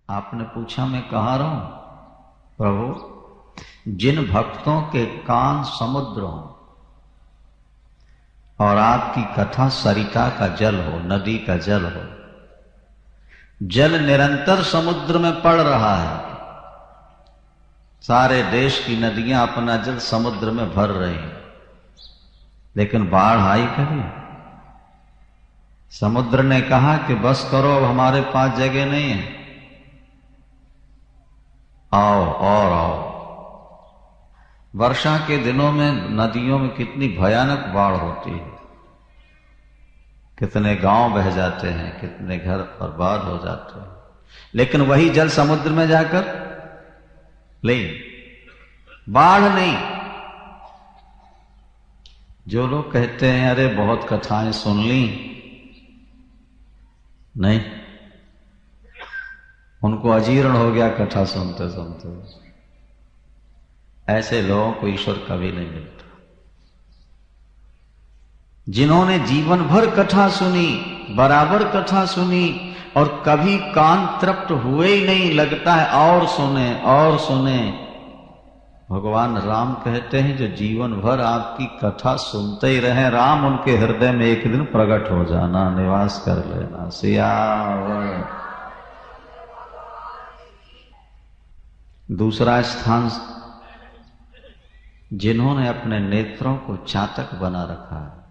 आपने पूछा मैं कहाँ रहूं? प्रभु, जिन भक्तों के कान समुद्र हो और आपकी कथा सरिता का जल हो, नदी का जल हो, जल निरंतर समुद्र में पड़ रहा है, सारे देश की नदियां अपना जल समुद्र में भर रही हैं, लेकिन बाढ़ आई कभी? समुद्र ने कहा कि बस करो, अब हमारे पास जगह नहीं है, आओ और आओ। वर्षा के दिनों में नदियों में कितनी भयानक बाढ़ होती है, कितने गांव बह जाते हैं, कितने घर बर्बाद हो जाते हैं, लेकिन वही जल समुद्र में जाकर ले, बाढ़ नहीं। जो लोग कहते हैं अरे बहुत कथाएं सुन ली, नहीं, उनको अजीर्ण हो गया कथा सुनते सुनते। ऐसे लोगों को ईश्वर कभी नहीं मिलता। जिन्होंने जीवन भर कथा सुनी, बराबर कथा सुनी और कभी कान तृप्त हुए ही नहीं, लगता है और सुने और सुने। भगवान राम कहते हैं जो जीवन भर आपकी कथा सुनते ही रहे, राम उनके हृदय में एक दिन प्रकट हो जाना, निवास कर लेना। सियावर। दूसरा स्थान, जिन्होंने अपने नेत्रों को चातक बना रखा है।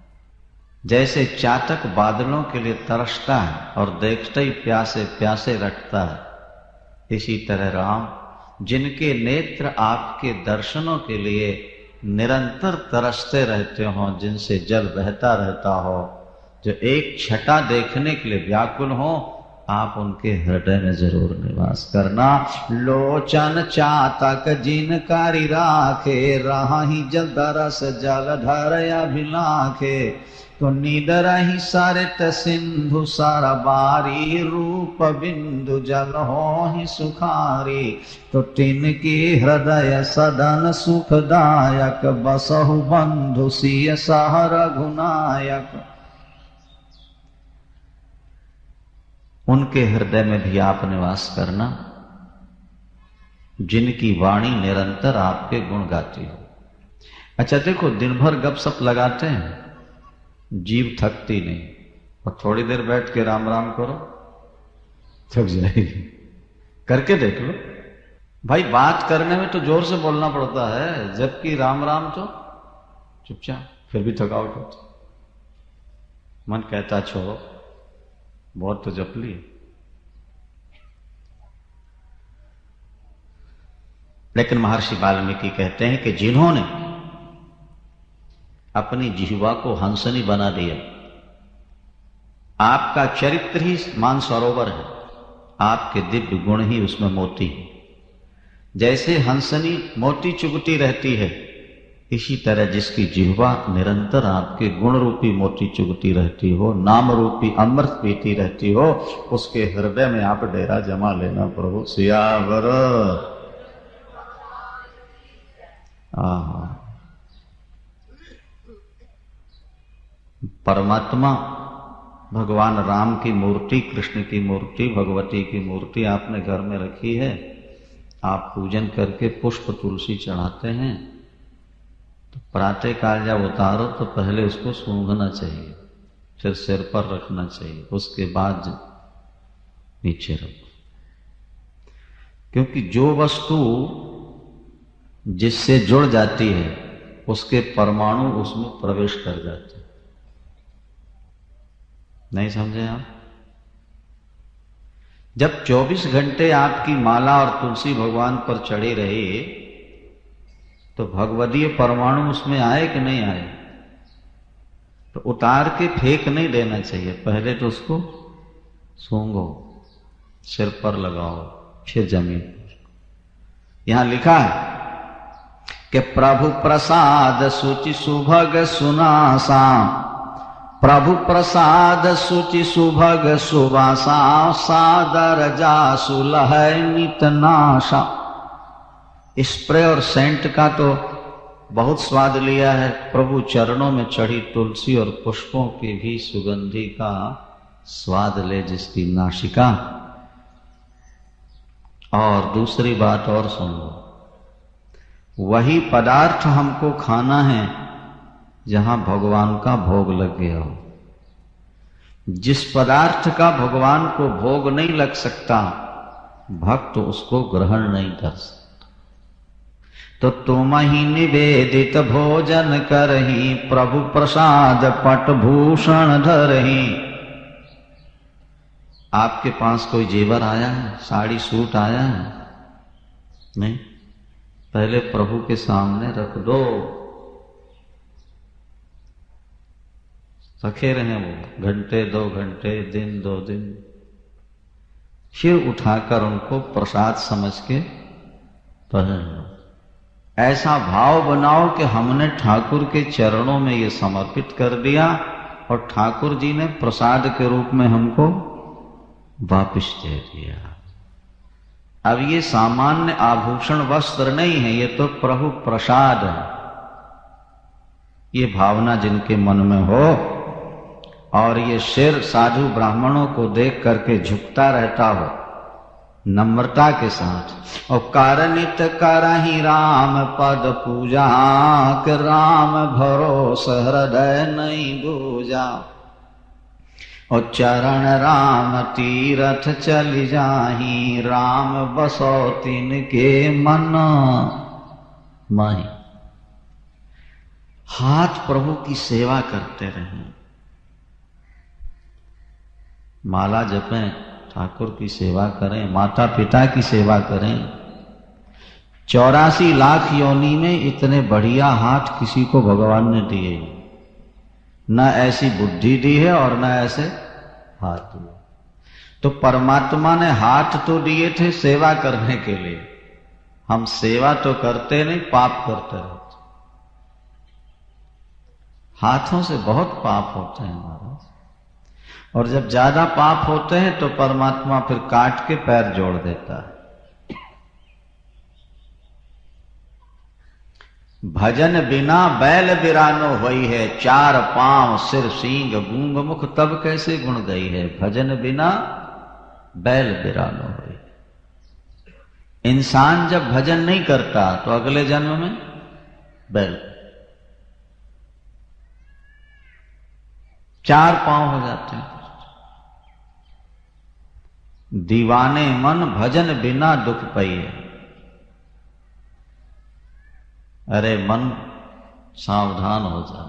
जैसे चातक बादलों के लिए तरसता है और देखते ही प्यासे प्यासे रखता है, इसी तरह राम जिनके नेत्र आपके दर्शनों के लिए निरंतर तरसते रहते हो, जिनसे जल बहता रहता हो, जो एक छटा देखने के लिए व्याकुल हो, आप उनके हृदय में जरूर निवास करना। लोचन चातक जिनकारी राखे, राही जल दरस जल धर अभिलाखे, तो निदर ही सरित सिंधु सारा बारी, रूप बिंदु जल हो ही सुखारी, तो तिनकी हृदय सदन सुखदायक, बसहु बंधु सिय सह रघुनायक। उनके हृदय में भी आप निवास करना, जिनकी वाणी निरंतर आपके गुण गाती हो। अच्छा देखो, दिन भर गपशप लगाते हैं, जीव थकती नहीं, और थोड़ी देर बैठ के राम राम करो, थक जाएगी। करके देख लो भाई। बात करने में तो जोर से बोलना पड़ता है, जबकि राम राम तो चुपचाप, फिर भी थकावट होती। मन कहता छोड़ो, बहुत तो जप लिए। लेकिन महर्षि वाल्मीकि कहते हैं कि जिन्होंने अपनी जिह्वा को हंसनी बना दिया, आपका चरित्र ही मानसरोवर है, आपके दिव्य गुण ही उसमें मोती है। जैसे हंसनी मोती चुगती रहती है, इसी तरह जिसकी जिह्वा निरंतर आपके गुण रूपी मोती चुगती रहती हो, नाम रूपी अमृत पीती रहती हो, उसके हृदय में आप डेरा जमा लेना। प्रभु सियावर। परमात्मा भगवान राम की मूर्ति, कृष्ण की मूर्ति, भगवती की मूर्ति आपने घर में रखी है। आप पूजन करके पुष्प तुलसी चढ़ाते हैं, तो प्रातः काल जब उतारो तो पहले उसको सूंघना चाहिए, फिर सिर पर रखना चाहिए, उसके बाद नीचे रखो। क्योंकि जो वस्तु जिससे जुड़ जाती है, उसके परमाणु उसमें प्रवेश कर जाते हैं। नहीं समझे आप? जब 24 घंटे आपकी माला और तुलसी भगवान पर चढ़ी रही, तो भगवदीय परमाणु उसमें आए कि नहीं आए? तो उतार के फेंक नहीं देना चाहिए, पहले तो उसको सूंघो, सिर पर लगाओ, फिर जमीन पर। यहां लिखा है कि प्रभु प्रसाद सुचि सुभग सुनासा, प्रभु प्रसाद सुचि सुभग सुवासा, सादर जासु लहै नित नाशा। स्प्रे और सेंट का तो बहुत स्वाद लिया है, प्रभु चरणों में चढ़ी तुलसी और पुष्पों की भी सुगंधि का स्वाद ले जिसकी नासिका, और दूसरी बात और सुन लो, वही पदार्थ हमको खाना है जहां भगवान का भोग लग गया हो। जिस पदार्थ का भगवान को भोग नहीं लग सकता, भक्त उसको ग्रहण नहीं कर सकता। तो तुम ही निवेदित भोजन करही, प्रभु प्रसाद पट भूषण धरही। आपके पास कोई जेवर आया है, साड़ी सूट आया है? नहीं, पहले प्रभु के सामने रख दो, रखे रहे वो घंटे 2 घंटे, दिन 2 दिन, फिर उठाकर उनको प्रसाद समझ के पहन लो। ऐसा भाव बनाओ कि हमने ठाकुर के चरणों में ये समर्पित कर दिया और ठाकुर जी ने प्रसाद के रूप में हमको वापिस दे दिया। अब ये सामान्य आभूषण वस्त्र नहीं है, ये तो प्रभु प्रसाद है। ये भावना जिनके मन में हो और ये सिर साधु ब्राह्मणों को देख करके झुकता रहता हो नम्रता के साथ, और कारणित करहि राम पद पूजा, के राम भरोस हृदय नहीं दूजा, और चरण राम तीरथ चली जाही, राम बसो तिनके मन माही। हाथ प्रभु की सेवा करते रहें, माला जपें, ठाकुर की सेवा करें, माता पिता की सेवा करें। 84 लाख योनि में इतने बढ़िया हाथ किसी को भगवान ने दिए, न ऐसी बुद्धि दी है और न ऐसे हाथ दिए। तो परमात्मा ने हाथ तो दिए थे सेवा करने के लिए, हम सेवा तो करते नहीं, पाप करते रहते। हाथों से बहुत पाप होते हैं महाराज, और जब ज्यादा पाप होते हैं तो परमात्मा फिर काट के पैर जोड़ देता है। भजन बिना बैल बिरानो हुई है, 4 पांव सिर सींग गूंग मुख तब कैसे गुण गई है। भजन बिना बैल बिरानो हुई। इंसान जब भजन नहीं करता तो अगले जन्म में बैल, 4 पांव हो जाते हैं। दीवाने मन भजन बिना दुख पाइए। अरे मन सावधान हो जा,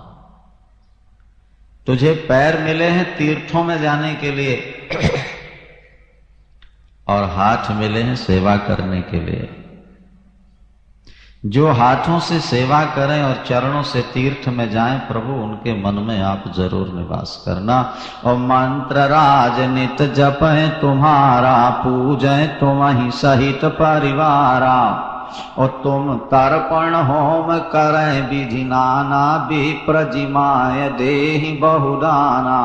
तुझे पैर मिले हैं तीर्थों में जाने के लिए और हाथ मिले हैं सेवा करने के लिए। जो हाथों से सेवा करें और चरणों से तीर्थ में जाएं, प्रभु उनके मन में आप जरूर निवास करना। और मंत्र राज नित जपें तुम्हारा, पूजें तुम्हि सहित परिवारा, और तुम तर्पण होम करें विधि नाना, विप्र जिमाय देहि बहुदाना,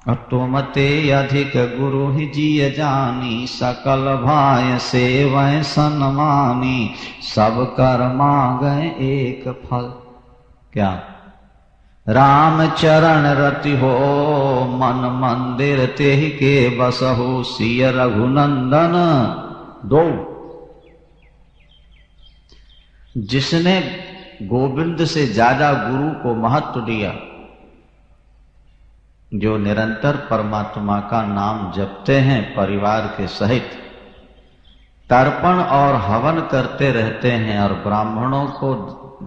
और तुम ते अधिक गुरु ही जिय जानी, सकल भाय सेवै सन्मानी, सब कर मांगै एक फल। क्या? राम चरण रति हो मन मंदिर, तेहि के बसहु सिय रघुनंदन दो। जिसने गोविंद से ज्यादा गुरु को महत्व दिया, जो निरंतर परमात्मा का नाम जपते हैं परिवार के सहित, तर्पण और हवन करते रहते हैं और ब्राह्मणों को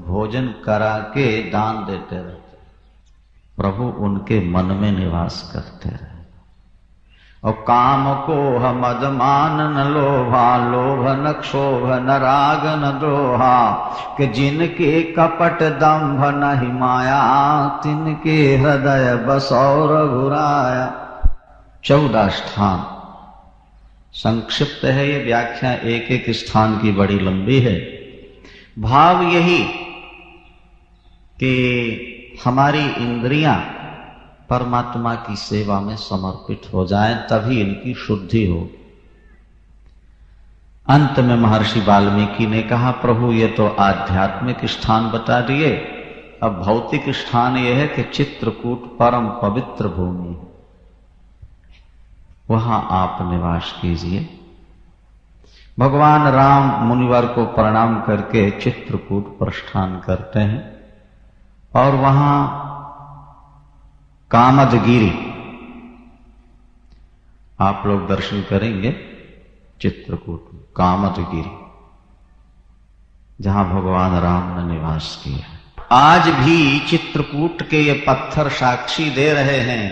भोजन करा के दान देते रहते हैं, प्रभु उनके मन में निवास करते रहे। और काम को मद मान न लोभा, लोभ न क्षोभ न राग न द्रोहा, कि जिनके कपट दंभ नहीं माया, तिनके हृदय बसौ रघुराया। 14 स्थान संक्षिप्त है ये व्याख्या, एक एक स्थान की बड़ी लंबी है। भाव यही कि हमारी इंद्रियां परमात्मा की सेवा में समर्पित हो जाएं, तभी इनकी शुद्धि हो। अंत में महर्षि वाल्मीकि ने कहा, प्रभु ये तो आध्यात्मिक स्थान बता दिए, अब भौतिक स्थान यह है कि चित्रकूट परम पवित्र भूमि, वहां आप निवास कीजिए। भगवान राम मुनिवर को प्रणाम करके चित्रकूट प्रस्थान करते हैं और वहां कामदगिरी आप लोग दर्शन करेंगे। चित्रकूट कामदगिरी जहां भगवान राम ने निवास किया। आज भी चित्रकूट के ये पत्थर साक्षी दे रहे हैं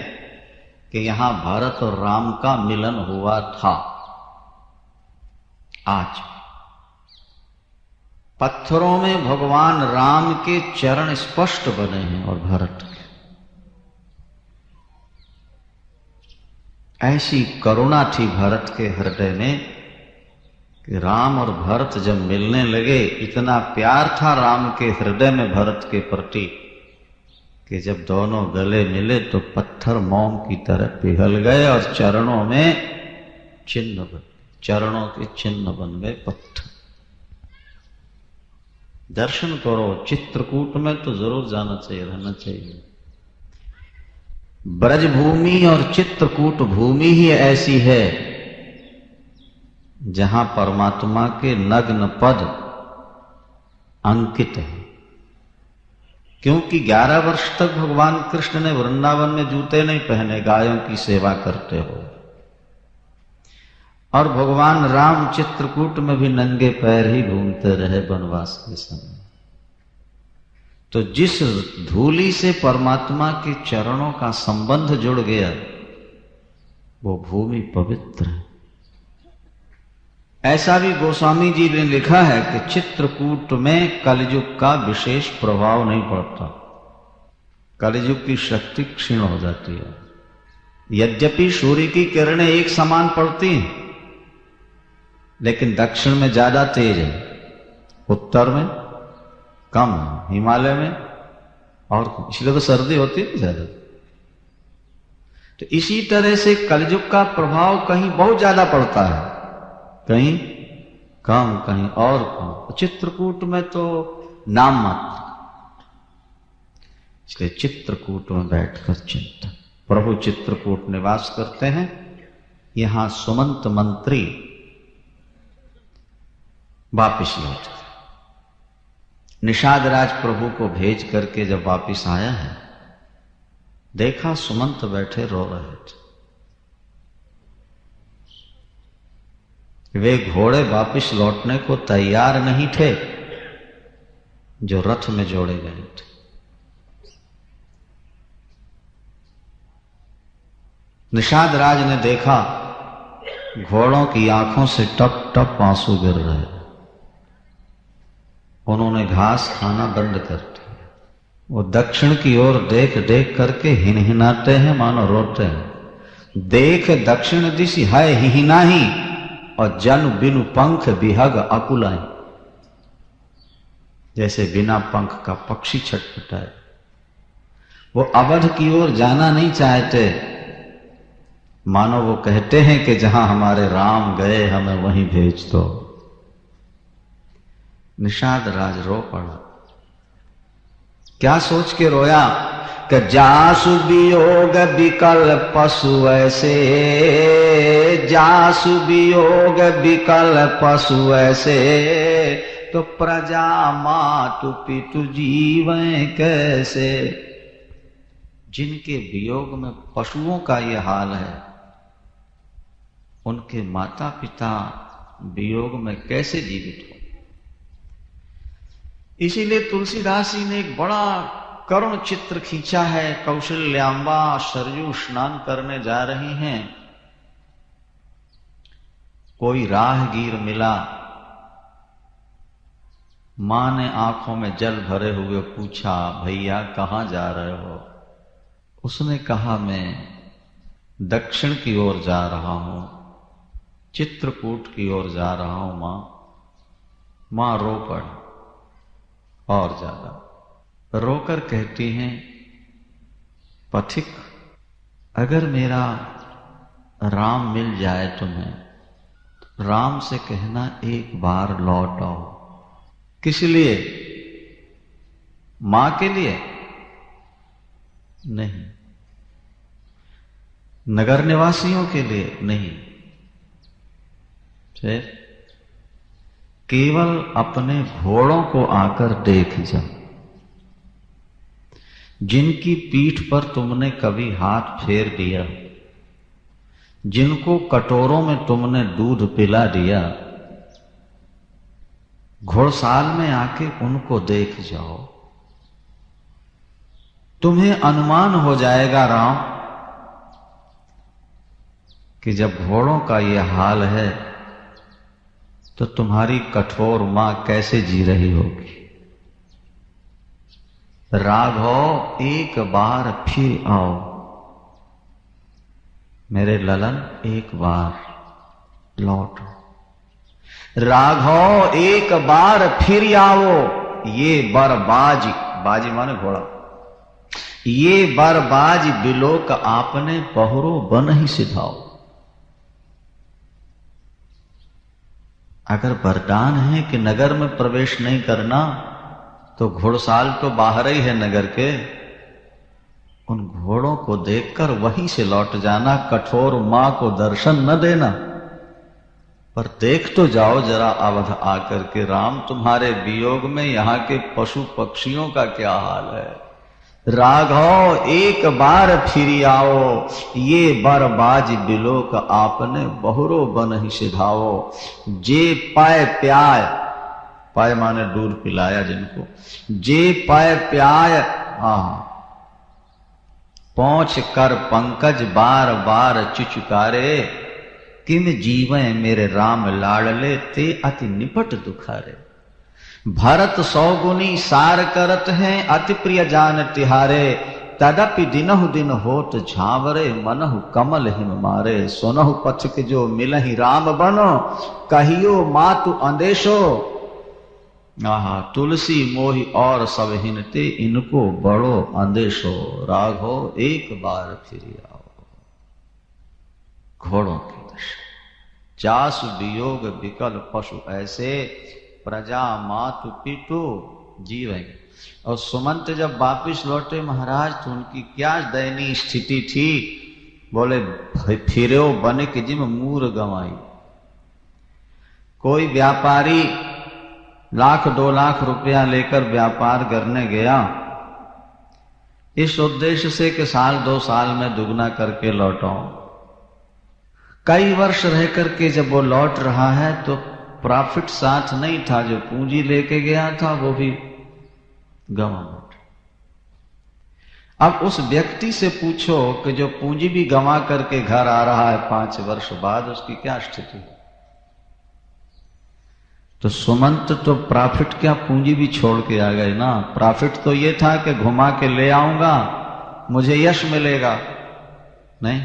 कि यहां भरत और राम का मिलन हुआ था। आज पत्थरों में भगवान राम के चरण स्पष्ट बने हैं और भरत के। ऐसी करुणा थी भरत के हृदय में कि राम और भरत जब मिलने लगे, इतना प्यार था राम के हृदय में भरत के प्रति कि जब दोनों गले मिले तो पत्थर मोम की तरह पिघल गए और चरणों में चिन्ह बन, चरणों के चिन्ह बन गए पत्थर। दर्शन करो, चित्रकूट में तो जरूर जाना चाहिए, रहना चाहिए। ब्रजभूमि और चित्रकूट भूमि ही ऐसी है जहां परमात्मा के नग्न पद अंकित है। क्योंकि 11 वर्ष तक भगवान कृष्ण ने वृंदावन में जूते नहीं पहने, गायों की सेवा करते हो, और भगवान राम चित्रकूट में भी नंगे पैर ही घूमते रहे वनवास के समय। तो जिस धूली से परमात्मा के चरणों का संबंध जुड़ गया वो भूमि पवित्र है। ऐसा भी गोस्वामी जी ने लिखा है कि चित्रकूट में कलयुग का विशेष प्रभाव नहीं पड़ता, कलयुग की शक्ति क्षीण हो जाती है। यद्यपि सूर्य की किरणें एक समान पड़ती हैं लेकिन दक्षिण में ज्यादा तेज है, उत्तर में कम है, हिमालय में और इसलिए तो सर्दी होती है ज्यादा। तो इसी तरह से कलयुग का प्रभाव कहीं बहुत ज्यादा पड़ता है, कहीं कम, कहीं और कम। चित्रकूट में तो नाम मात्र, इसलिए चित्रकूट में बैठकर चिंतन। प्रभु चित्रकूट निवास करते हैं। यहां सुमंत मंत्री वापिस लौट, निषाद राज प्रभु को भेज करके जब वापिस आया है, देखा सुमंत बैठे रो रहे थे। वे घोड़े वापिस लौटने को तैयार नहीं थे जो रथ में जोड़े गए थे। निषाद राज ने देखा घोड़ों की आंखों से टप टप आंसू गिर रहे। उन्होंने घास खाना बंद कर दिया। वो दक्षिण की ओर देख देख करके हिनहिनाते हैं, मानो रोते हैं। देख दक्षिण दिशि है हिहिनाही और जन बिनु पंख बिहग अकुलाई। जैसे बिना पंख का पक्षी छटपटाए। वो अवध की ओर जाना नहीं चाहते, मानो वो कहते हैं कि जहां हमारे राम गए हमें वहीं भेज दो। निषाद राज रो पड़ा। क्या सोच के रोया कि जासु वियोग विकल पशु ऐसे, जासु वियोग विकल पशु ऐसे, तो प्रजा मातु पितु जीवें कैसे। जिनके वियोग में पशुओं का ये हाल है, उनके माता पिता वियोग में कैसे जीवित हो। इसीलिए तुलसीदास जी ने एक बड़ा करुण चित्र खींचा है। कौशल्याम्बा सरयू स्नान करने जा रही हैं, कोई राहगीर मिला, मां ने आंखों में जल भरे हुए पूछा, भैया कहां जा रहे हो। उसने कहा मैं दक्षिण की ओर जा रहा हूं, चित्रकूट की ओर जा रहा हूं मां। मां रो पड़ी और ज्यादा रोकर कहती हैं, पथिक अगर मेरा राम मिल जाए तुम्हें, राम से कहना एक बार लौट आओ। किस लिए? मां के लिए नहीं, नगर निवासियों के लिए नहीं, फिर केवल अपने घोड़ों को आकर देख जाओ, जिनकी पीठ पर तुमने कभी हाथ फेर दिया, जिनको कटोरों में तुमने दूध पिला दिया, घोड़साल में आके उनको देख जाओ। तुम्हें अनुमान हो जाएगा राम कि जब घोड़ों का यह हाल है तो तुम्हारी कठोर मां कैसे जी रही होगी। राघव एक बार फिर आओ, मेरे ललन एक बार लौटो। राघव एक बार फिर आओ, ये बरबाज, बाजी माने घोड़ा, ये बरबाज बिलोक आपने पहरो बन ही सिधाओ। अगर वरदान है कि नगर में प्रवेश नहीं करना, तो घोड़साल तो बाहर ही है नगर के, उन घोड़ों को देखकर वहीं से लौट जाना, कठोर मां को दर्शन न देना। पर देख तो जाओ जरा अवध आकर के राम, तुम्हारे वियोग में यहां के पशु पक्षियों का क्या हाल है। राघव एक बार फिर आओ, ये बरबाज बिलोक आपने बहुरो बन ही सिधाओ। जे पाए प्याय, पाए माने दूध पिलाया जिनको, जे पाए प्याय पहुंच कर पंकज बार बार चिचुकारे। किम जीवे मेरे राम लाडले, ते अति निपट दुखारे। भरत सौगुनी सार करत हैं, अति प्रिय जान तिहारे। तदपि दिनहु दिन होत झावरे, मनहु कमल हिम मारे। सुनहु पथिक जो मिलहि राम बनो, कहियो मातु अंदेशो। आहा, तुलसी मोहि और सब हिनते, इनको बड़ो अंदेशो। राघव एक बार फिर आओ। घोड़ों की दशा, जासु वियोग विकल पशु ऐसे, प्रजा मातु पितु जीवेंगे। और सुमंत जब वापिस लौटे महाराज, तो उनकी क्या दयनीय स्थिति थी। बोले फिरो बने कि जिम मूर गंवाई। कोई व्यापारी 1,00,000 2 लाख रुपया लेकर व्यापार करने गया, इस उद्देश्य से कि साल 2 साल में दुगना करके लौटाऊं। कई वर्ष रह करके जब वो लौट रहा है तो प्रॉफिट साथ नहीं था, जो पूंजी लेके गया था वो भी गंवा बैठा। अब उस व्यक्ति से पूछो कि जो पूंजी भी गंवा करके घर आ रहा है 5 वर्ष बाद, उसकी क्या स्थिति है। तो सुमंत तो प्रॉफिट क्या, पूंजी भी छोड़ के आ गए ना। प्रॉफिट तो ये था कि घुमा के ले आऊंगा, मुझे यश मिलेगा, नहीं,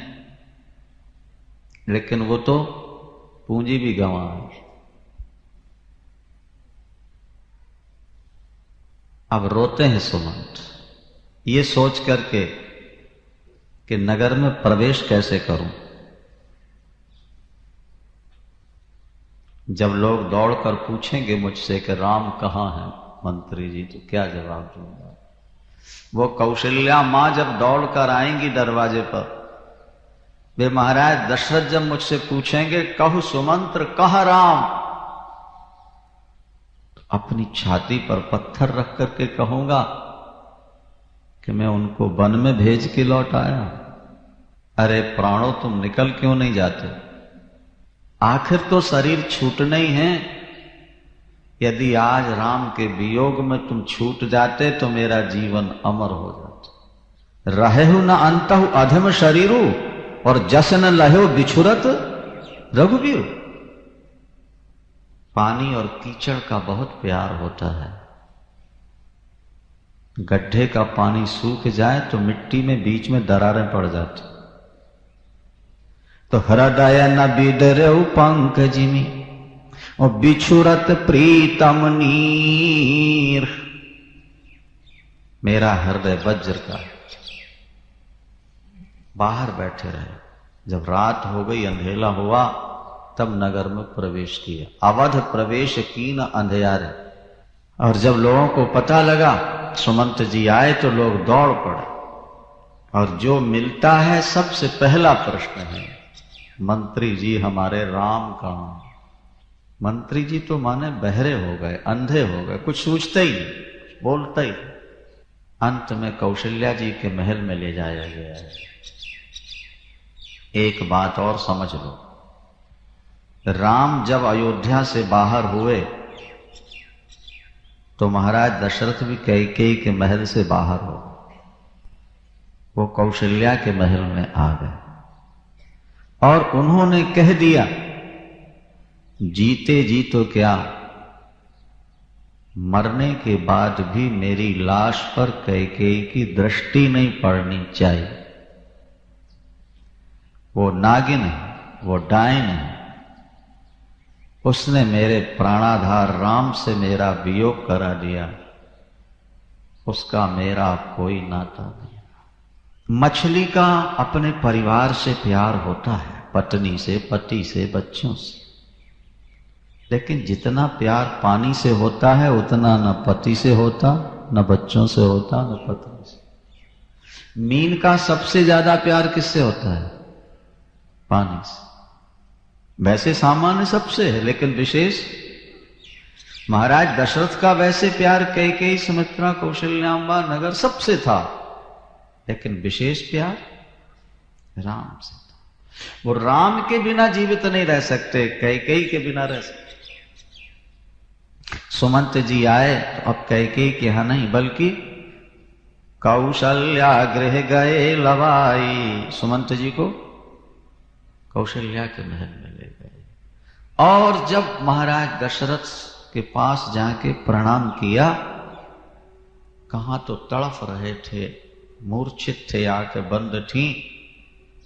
लेकिन वो तो पूंजी भी गंवा। अब रोते हैं सुमंत, ये सोच करके कि नगर में प्रवेश कैसे करूं। जब लोग दौड़कर पूछेंगे मुझसे कि राम कहां है मंत्री जी, तो क्या जवाब दूंगा। वो कौशल्या मां जब दौड़कर आएंगी दरवाजे पर, वे महाराज दशरथ जब मुझसे पूछेंगे कहु सुमंत्र कह राम, तो अपनी छाती पर पत्थर रख करके कहूंगा कि मैं उनको वन में भेज के लौट आया। अरे प्राणों, तुम निकल क्यों नहीं जाते। आखिर तो शरीर छूटना ही है। यदि आज राम के वियोग में तुम छूट जाते तो मेरा जीवन अमर हो जाता। रहेहु न अंतहु अधम शरीरु, और जस न लहो बिछुरत रघुवीर। पानी और कीचड़ का बहुत प्यार होता है। गड्ढे का पानी सूख जाए तो मिट्टी में बीच में दरारें पड़ जाती। तो हृदय न बिदरऊ पंकजिमी, और बिछुरत प्रीतम नीर। मेरा हृदय वज्र का है। बाहर बैठे रहे। जब रात हो गई, अंधेला हुआ, तब नगर में प्रवेश किया। अवध प्रवेश कीन अंधियारे। और जब लोगों को पता लगा सुमंत जी आए तो लोग दौड़ पड़े। और जो मिलता है सबसे पहला प्रश्न है, मंत्री जी हमारे राम कहां। मंत्री जी तो माने बहरे हो गए, अंधे हो गए, कुछ सूझते ही नहीं, बोलते ही। अंत में कौशल्या जी के महल में ले जाया गया है। एक बात और समझ लो, राम जब अयोध्या से बाहर हुए तो महाराज दशरथ भी कैकेयी के महल से बाहर हो, वो कौशल्या के महल में आ गए और उन्होंने कह दिया, जीते जी तो क्या, मरने के बाद भी मेरी लाश पर कैकेयी की दृष्टि नहीं पड़नी चाहिए। वो नागिन है, वो डायन है, उसने मेरे प्राणाधार राम से मेरा वियोग करा दिया, उसका मेरा कोई नाता नहीं। मछली का अपने परिवार से प्यार होता है, पत्नी से, पति से, बच्चों से, लेकिन जितना प्यार पानी से होता है उतना न पति से होता, न बच्चों से होता, न पत्नी से। मीन का सबसे ज्यादा प्यार किससे होता है? पानी से। वैसे सामान्य सबसे है, लेकिन विशेष महाराज दशरथ का वैसे प्यार कैकेयी, सुमित्रा, कौशल्याम्बा, नगर सबसे था, लेकिन विशेष प्यार राम से था। वो राम के बिना जीवित नहीं रह सकते, कैकेयी के बिना रह सकते। सुमंत जी आए तो अब कैकेयी के यहां नहीं, बल्कि कौशल्या गृह गए लवाई, सुमंत जी को कौशल्या के महल में ले गए। और जब महाराज दशरथ के पास जाके प्रणाम किया, कहां तो तड़फ रहे थे, मूर्छित थे, आंखें बंद थी।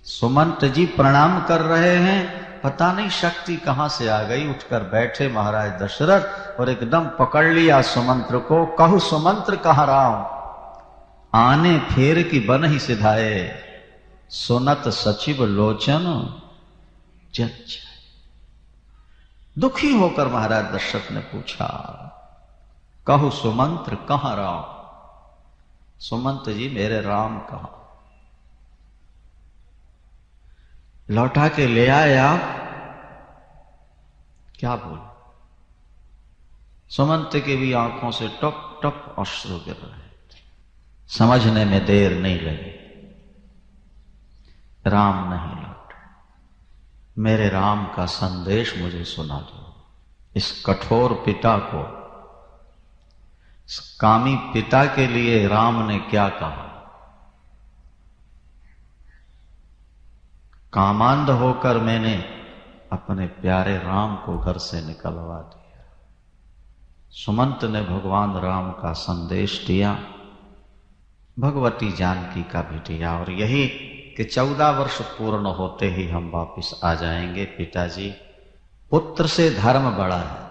सुमंत जी प्रणाम कर रहे हैं, पता नहीं शक्ति कहां से आ गई, उठकर बैठे महाराज दशरथ और एकदम पकड़ लिया सुमंत्र को। कहु सुमंत्र कहाँ राम, आने फेर की बन ही सिधाए, सुनत सचिव लोचन जज। दुखी होकर महाराज दशरथ ने पूछा, कहु सुमंत्र कहाँ राम, सुमंत जी मेरे राम कहाँ, लौटा के ले आए आप? क्या बोले? सुमंत के भी आंखों से टप टप अश्रु गिर रहे थे। समझने में देर नहीं लगी, राम नहीं लौटे। मेरे राम का संदेश मुझे सुना दो। इस कठोर पिता को, इस कामी पिता के लिए राम ने क्या कहा? कामांध होकर मैंने अपने प्यारे राम को घर से निकलवा दिया। सुमंत ने भगवान राम का संदेश दिया, भगवती जानकी का भी दिया, और यही कि 14 वर्ष पूर्ण होते ही हम वापस आ जाएंगे। पिताजी, पुत्र से धर्म बड़ा है,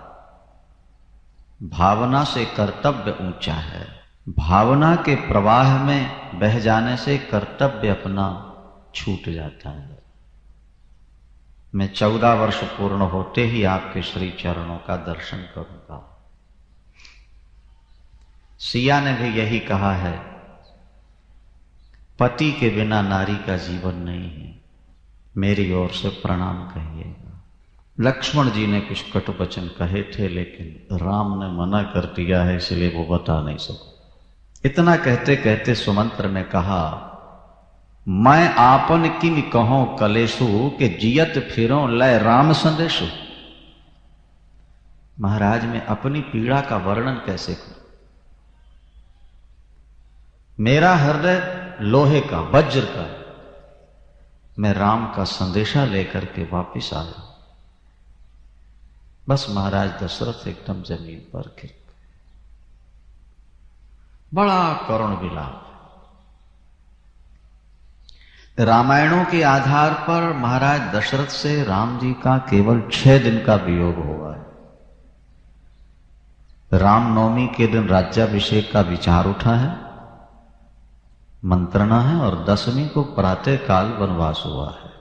भावना से कर्तव्य ऊंचा है। भावना के प्रवाह में बह जाने से कर्तव्य अपना छूट जाता है। मैं 14 वर्ष पूर्ण होते ही आपके श्री चरणों का दर्शन करूंगा। सिया ने भी यही कहा है, पति के बिना नारी का जीवन नहीं है, मेरी ओर से प्रणाम कहिएगा। लक्ष्मण जी ने कुछ कटु वचन कहे थे, लेकिन राम ने मना कर दिया है, इसलिए वो बता नहीं सका। इतना कहते कहते सुमंत्र ने कहा, मैं आपन किम कहो कलेशु, के जियत फिरो लय राम संदेशु। महाराज, मैं अपनी पीड़ा का वर्णन कैसे करूं? मेरा हृदय लोहे का, वज्र का, मैं राम का संदेशा लेकर के वापिस आया। बस महाराज दशरथ एकदम जमीन पर गिर गए। बड़ा करुण विलाप। रामायणों के आधार पर महाराज दशरथ से राम जी का केवल 6 दिन का वियोग हुआ है। रामनवमी के दिन राज्याभिषेक का विचार उठा है, मंत्रणा है, और 10वीं को प्रातः काल वनवास हुआ है,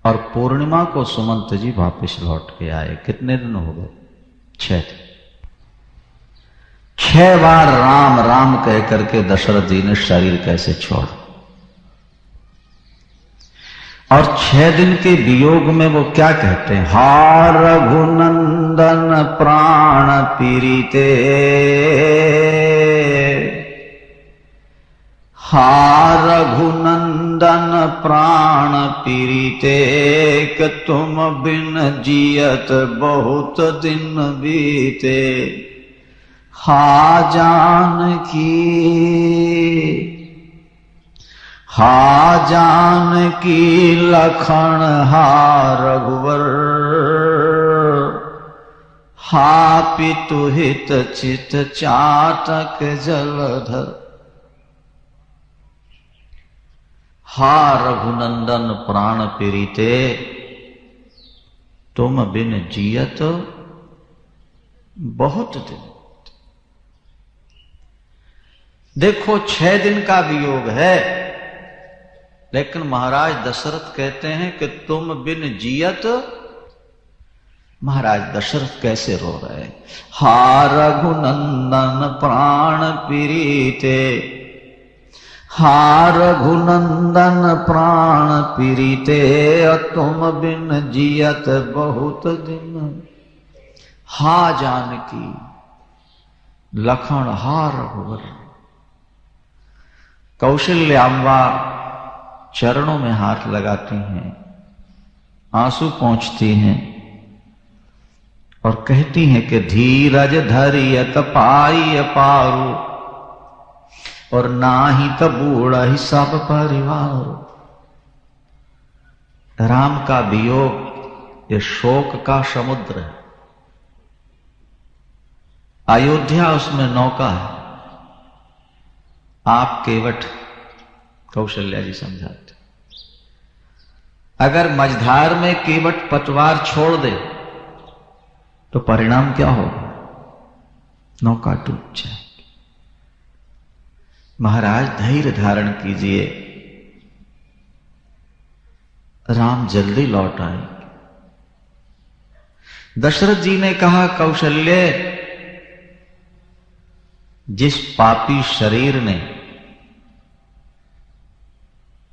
और पूर्णिमा को सुमंत जी वापिस लौट के आए। कितने दिन हो गए? 6 दिन। 6 बार राम राम कह करके दशरथ जी ने शरीर कैसे छोड़ा। और 6 दिन के वियोग में वो क्या कहते हैं? हा रघुनंदन प्राण पीड़िते, हा रघुनंदन प्राण पीड़िते, कि तुम बिन जियत बहुत दिन बीते। हा जानकी, हा जानकी लखन हा रघुवर, हा पितु हित चित चाटक जलधर। हा रघुनंदन प्राण पीड़िते, तुम बिन जियत बहुत दिन। देखो 6 दिन का वियोग है, लेकिन महाराज दशरथ कहते हैं कि तुम बिन जियत। महाराज दशरथ कैसे रो रहे? हा रघुनंदन प्राण पीड़िते, हा रघुनंदन प्राण पीड़िते, तुम बिन जियत बहुत दिन। हा जानकी लखन हा रघुवर। कौशल्याम्बा चरणों में हाथ लगाती हैं, आंसू पोंछती हैं और कहती हैं कि धीरज धरियत पाई पारू, और नाही तो बूढ़ा ही सब परिवार। राम का वियोग ये शोक का समुद्र है। अयोध्या उसमें नौका है। आप केवट, कौशल्या जी समझाते, अगर मझधार में केवट पतवार छोड़ दे तो परिणाम क्या होगा? नौका डूब जाएगी। महाराज धैर्य धारण कीजिए, राम जल्दी लौट आएंगे। दशरथ जी ने कहा, कौशल्य, जिस पापी शरीर ने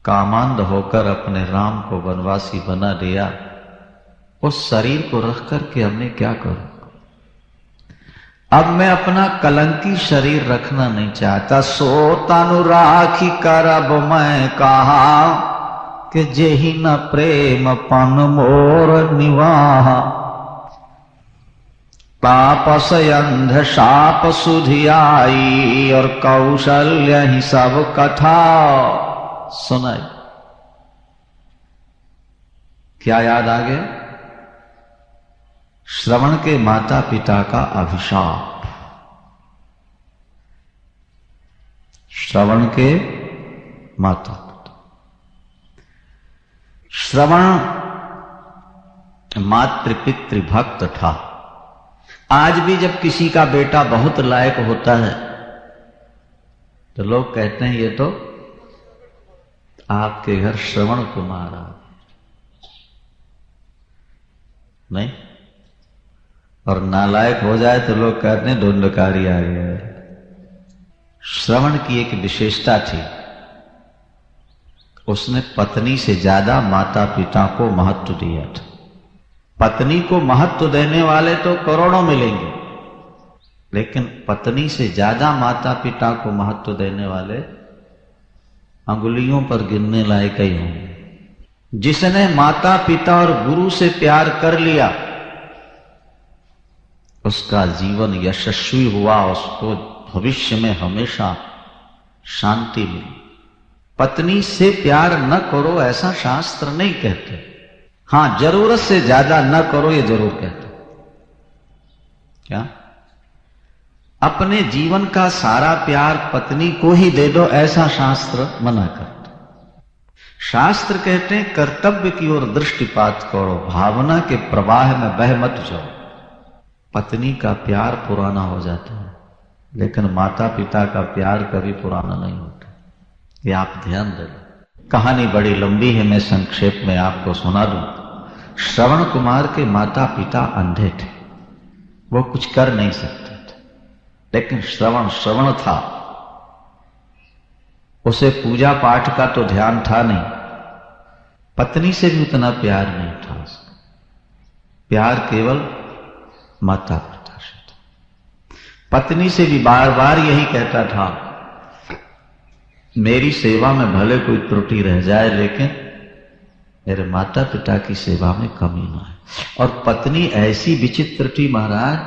कामांध होकर अपने राम को वनवासी बना दिया, उस शरीर को रख करके हमने क्या करूं? अब मैं अपना कलंकी शरीर रखना नहीं चाहता। सो तनु राखी करब मैं कहा, कि जेहि न प्रेम पन मोर निवाहा। तापस अंध शाप सुधियाई, और कौशल्य ही सब कथा सुनाई। क्या याद आ गया? श्रवण के माता पिता का अभिशाप। श्रवण के माता पिता, श्रवण मातृपितृ भक्त था। आज भी जब किसी का बेटा बहुत लायक होता है तो लोग कहते हैं ये तो आपके घर श्रवण कुमार आ, नहीं? और नालायक हो जाए तो लोग कहते हैं धुंधकारी आ गया है। श्रवण की एक विशेषता थी, उसने पत्नी से ज्यादा माता पिता को महत्व दिया था। पत्नी को महत्व देने वाले तो करोड़ों मिलेंगे, लेकिन पत्नी से ज्यादा माता पिता को महत्व देने वाले अंगुलियों पर गिनने लायक ही होंगे। जिसने माता पिता और गुरु से प्यार कर लिया उसका जीवन यशस्वी हुआ, उसको भविष्य में हमेशा शांति मिली। पत्नी से प्यार न करो ऐसा शास्त्र नहीं कहते। हां, जरूरत से ज्यादा न करो ये जरूर कहते। क्या? अपने जीवन का सारा प्यार पत्नी को ही दे दो ऐसा शास्त्र मना करते। शास्त्र कहते हैं कर्तव्य की ओर दृष्टिपात करो, भावना के प्रवाह में बह मत जाओ। पत्नी का प्यार पुराना हो जाता है, लेकिन माता पिता का प्यार कभी पुराना नहीं होता। ये आप ध्यान दें। कहानी बड़ी लंबी है, मैं संक्षेप में आपको सुना दूं। श्रवण कुमार के माता पिता अंधे थे, वो कुछ कर नहीं सकते थे, लेकिन श्रवण था। उसे पूजा पाठ का तो ध्यान था नहीं, पत्नी से भी उतना प्यार नहीं था उसका। प्यार केवल माता पिता से था। पत्नी से भी बार बार यही कहता था, मेरी सेवा में भले कोई त्रुटि रह जाए, लेकिन मेरे माता पिता की सेवा में कमी ना है। और पत्नी ऐसी विचित्र थी महाराज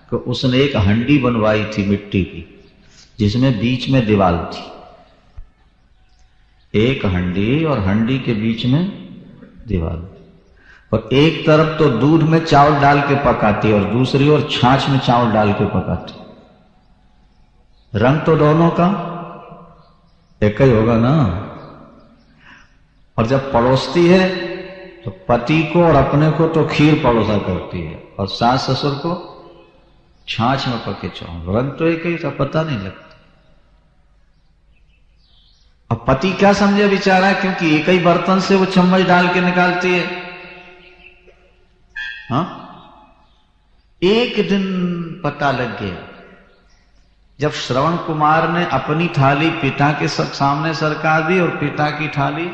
कि उसने एक हंडी बनवाई थी मिट्टी की, जिसमें बीच में दीवार थी। एक हंडी और हंडी के बीच में दीवार, और एक तरफ तो दूध में चावल डाल के पकाती और दूसरी ओर छाछ में चावल डाल के पकाती। रंग तो दोनों का एक ही होगा ना। और जब परोसती है तो पति को और अपने को तो खीर परोसा करती है, और सास ससुर को छाछ में पके चावल। रंग तो एक ही था, पता नहीं लगता। अब पति क्या समझे बेचारा, क्योंकि एक ही बर्तन से वो चम्मच डाल के निकालती है। हाँ, एक दिन पता लग गया, जब श्रवण कुमार ने अपनी थाली पिता के सामने सरका दी और पिता की थाली,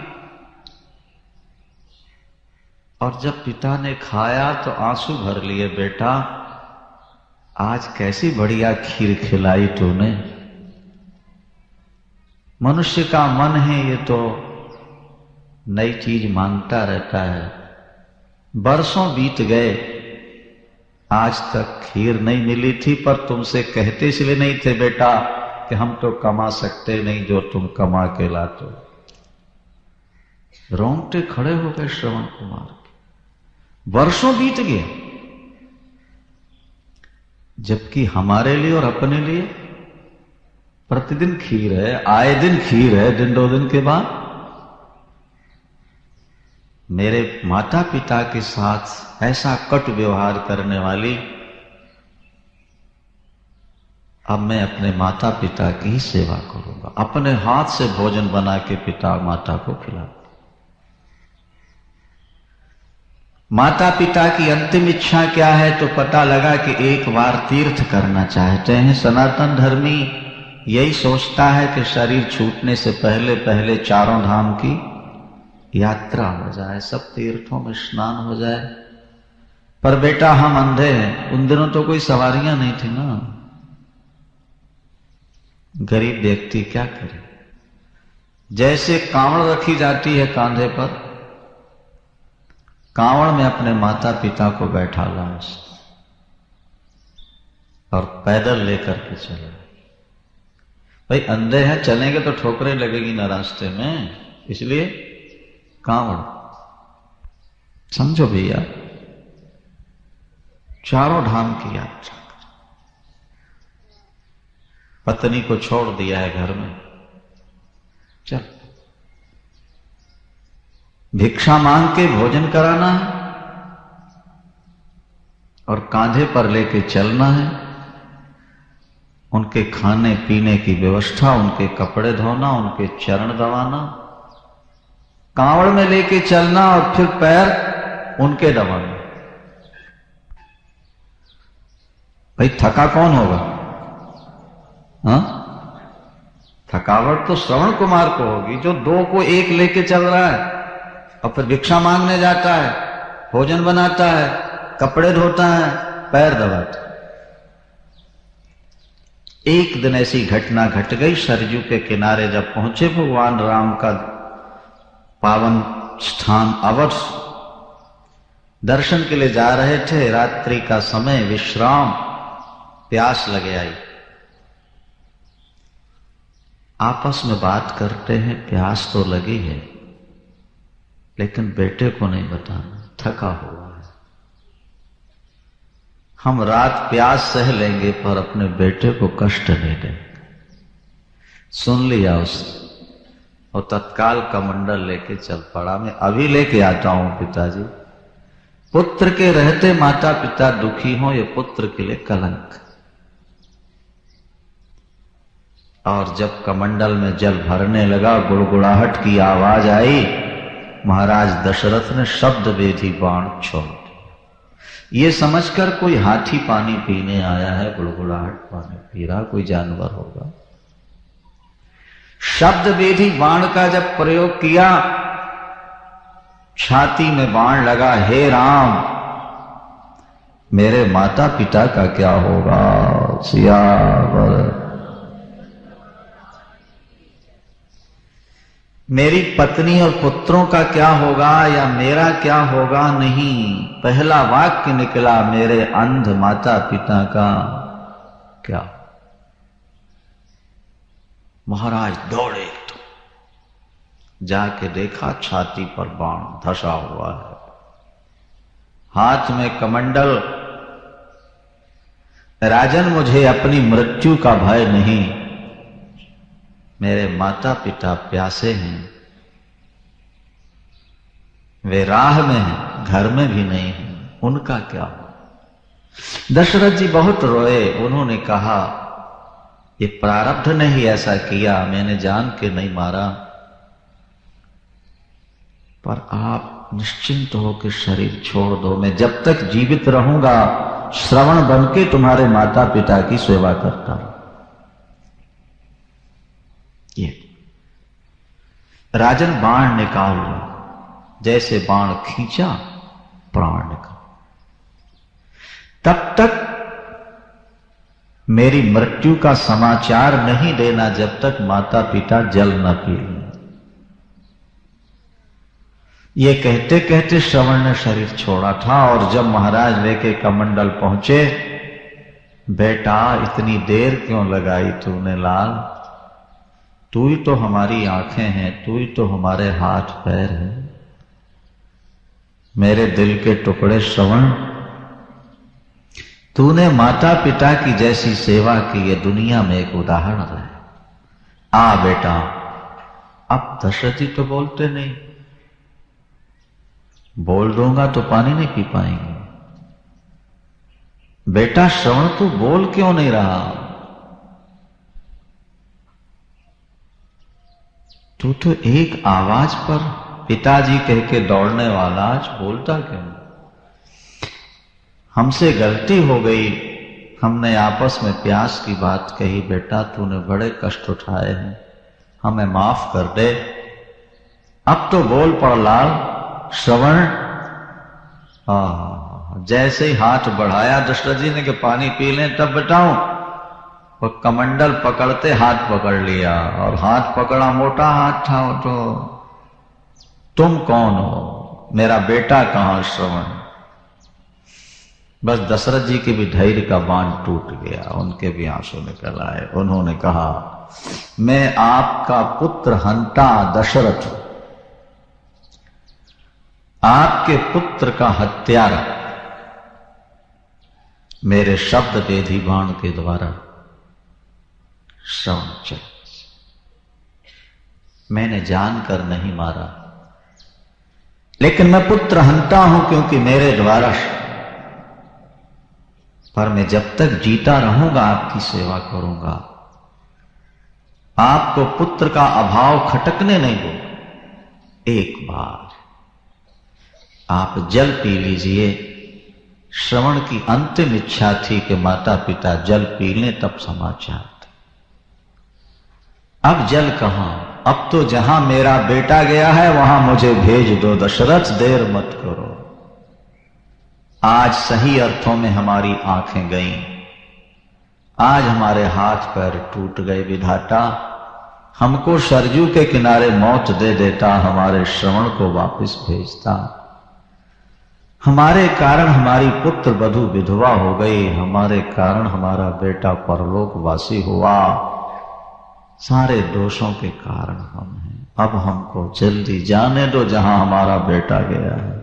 और जब पिता ने खाया तो आंसू भर लिए। बेटा, आज कैसी बढ़िया खीर खिलाई तूने। मनुष्य का मन है ये तो नई चीज मांगता रहता है। बरसों बीत गए, आज तक खीर नहीं मिली थी, पर तुमसे कहते इसलिए नहीं थे बेटा कि हम तो कमा सकते नहीं जो तुम कमा के लाते हो। रोंगटे खड़े हो गए श्रवण कुमार के। वर्षों बीत गए, जबकि हमारे लिए और अपने लिए प्रतिदिन खीर है, आए दिन खीर है, दिन दो दिन के बाद। मेरे माता पिता के साथ ऐसा कट व्यवहार करने वाली, अब मैं अपने माता पिता की ही सेवा करूंगा। अपने हाथ से भोजन बना के पिता माता को खिलाता। माता पिता की अंतिम इच्छा क्या है, तो पता लगा कि एक बार तीर्थ करना चाहते हैं। सनातन धर्मी यही सोचता है कि शरीर छूटने से पहले पहले चारों धाम की यात्रा हो जाए, सब तीर्थों में स्नान हो जाए। पर बेटा हम अंधे हैं, उन दिनों तो कोई सवारियां नहीं थी ना। गरीब व्यक्ति क्या करे। जैसे कांवड़ रखी जाती है कांधे पर, कांवड़ में अपने माता पिता को बैठा ला और पैदल लेकर के चले। भाई अंधे हैं, चलेंगे तो ठोकरें लगेगी ना रास्ते में, इसलिए कांवड़। समझो भैया, चारों धाम की यात्रा। पत्नी को छोड़ दिया है घर में, चल भिक्षा मांग के भोजन कराना है और कांधे पर लेके चलना है। उनके खाने पीने की व्यवस्था, उनके कपड़े धोना, उनके चरण दबाना, कांवड़ में लेके चलना और फिर पैर उनके दबाना। भाई थका कौन होगा? हाँ, थकावट तो श्रवण कुमार को होगी, जो दो को एक लेके चल रहा है और फिर भिक्षा मांगने जाता है, भोजन बनाता है, कपड़े धोता है, पैर दबाता है। एक दिन ऐसी घटना घट गई। सरजू के किनारे जब पहुंचे भगवान राम का पावन स्थान अवध, दर्शन के लिए जा रहे थे। रात्रि का समय, विश्राम, प्यास लगे आई। आपस में बात करते हैं, प्यास तो लगी है लेकिन बेटे को नहीं बताना, थका हुआ है। हम रात प्यास सह लेंगे पर अपने बेटे को कष्ट नहीं देंगे। सुन लिया उसने और तत्काल कमंडल लेके चल पड़ा। मैं अभी लेके आता हूं पिताजी। पुत्र के रहते माता पिता दुखी हो, ये पुत्र के लिए कलंक। और जब कमंडल में जल भरने लगा, गुड़गुड़ाहट की आवाज आई। महाराज दशरथ ने शब्द वेधी बाण छोड़ दिया। ये समझकर कोई हाथी पानी पीने आया है, गुड़गुड़ाहट पानी पी रहा, कोई जानवर होगा। शब्द वेधी बाण का जब प्रयोग किया छाती में बाण लगा, हे राम मेरे माता पिता का क्या होगा। सियावर मेरी पत्नी और पुत्रों का क्या होगा या मेरा क्या होगा। नहीं, पहला वाक्य निकला, मेरे अंध माता पिता का क्या। महाराज दौड़े तो जाके देखा छाती पर बाण धसा हुआ है, हाथ में कमंडल। राजन मुझे अपनी मृत्यु का भय नहीं, मेरे माता पिता प्यासे हैं, वे राह में हैं, घर में भी नहीं हैं, उनका क्या हो। दशरथ जी बहुत रोए। उन्होंने कहा ये प्रारब्ध ने ही ऐसा किया, मैंने जान के नहीं मारा, पर आप निश्चिंत हो के शरीर छोड़ दो, मैं जब तक जीवित रहूंगा श्रवण बन के तुम्हारे माता पिता की सेवा करता हूं। ये राजन बाण निकाल लो, जैसे बाण खींचा प्राण निकाल। तब तक मेरी मृत्यु का समाचार नहीं देना जब तक माता पिता जल न पी लें। ये कहते कहते श्रवण ने शरीर छोड़ा था, और जब महाराज लेके कमंडल पहुंचे, बेटा इतनी देर क्यों लगाई तूने लाल, तू ही तो हमारी आंखें हैं, तू ही तो हमारे हाथ पैर है, मेरे दिल के टुकड़े श्रवण, तूने माता पिता की जैसी सेवा की, ये दुनिया में एक उदाहरण है। आ बेटा, अब दशरथ जी तो बोलते नहीं, बोल दूंगा तो पानी नहीं पी पाएंगे। बेटा श्रवण तू बोल क्यों नहीं रहा, तू तो एक आवाज पर पिताजी कह के दौड़ने वाला आज बोलता क्यों। हमसे गलती हो गई, हमने आपस में प्यास की बात कही, बेटा तूने बड़े कष्ट उठाए हैं, हमें माफ कर दे, अब तो बोल पड़ लाल। श्रवण जैसे ही हाथ बढ़ाया दशरथ जी ने कि पानी पी लें तब बताऊं, वो कमंडल पकड़ते हाथ पकड़ लिया, और हाथ पकड़ा मोटा हाथ था वो तो। तुम कौन हो, मेरा बेटा कहां श्रवण। बस दशरथ जी के भी धैर्य का बांध टूट गया, उनके भी आंसू निकल आए। उन्होंने कहा मैं आपका पुत्र हंता दशरथ हूं, आपके पुत्र का हत्यारा, मेरे शब्द वेधी बाण के द्वारा श्रवण चल, मैंने जानकर नहीं मारा, लेकिन मैं पुत्र हंता हूं क्योंकि मेरे द्वारा, पर मैं जब तक जीता रहूंगा आपकी सेवा करूंगा, आपको पुत्र का अभाव खटकने नहीं दूंगा। एक बार आप जल पी लीजिए। श्रवण की अंतिम इच्छा थी कि माता पिता जल पी लें तब समाचार था। अब जल कहां, अब तो जहां मेरा बेटा गया है वहां मुझे भेज दो दशरथ, देर मत करो। आज सही अर्थों में हमारी आंखें गईं, आज हमारे हाथ पैर टूट गए। विधाता हमको सरजू के किनारे मौत दे देता, हमारे श्रवण को वापस भेजता। हमारे कारण हमारी पुत्र वधू विधवा हो गई, हमारे कारण हमारा बेटा परलोकवासी हुआ। सारे दोषों के कारण हम हैं। अब हमको जल्दी जाने दो जहां हमारा बेटा गया है।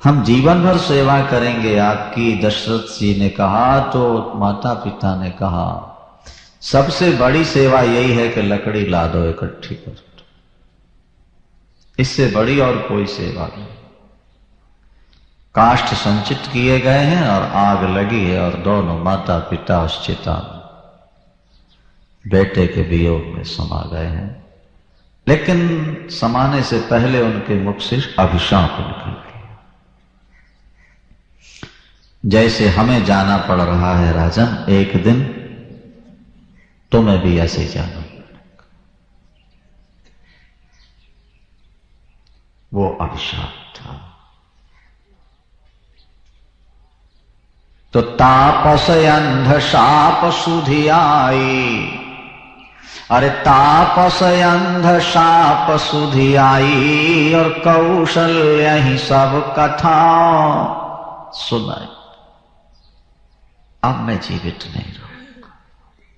हम जीवन भर सेवा करेंगे आपकी। दशरथ जी ने कहा तो माता पिता ने कहा सबसे बड़ी सेवा यही है कि लकड़ी ला दो, इकट्ठी कर दो, इससे बड़ी और कोई सेवा नहीं। काष्ठ संचित किए गए हैं और आग लगी है, और दोनों माता पिता उस चिता में बेटे के वियोग में समा गए हैं। लेकिन समाने से पहले उनके मुख से अभिशाप निकल गया। जैसे हमें जाना पड़ रहा है राजन, एक दिन तुम्हें भी ऐसे जाना पड़ेगा। वो अभिशाप था। तो तापस अंध शाप सुधि आई, अरे तापस अंध शाप सुधि आई, और कौशल्य ही सब कथा सुनाई। अब मैं जीवित नहीं रहूंगा।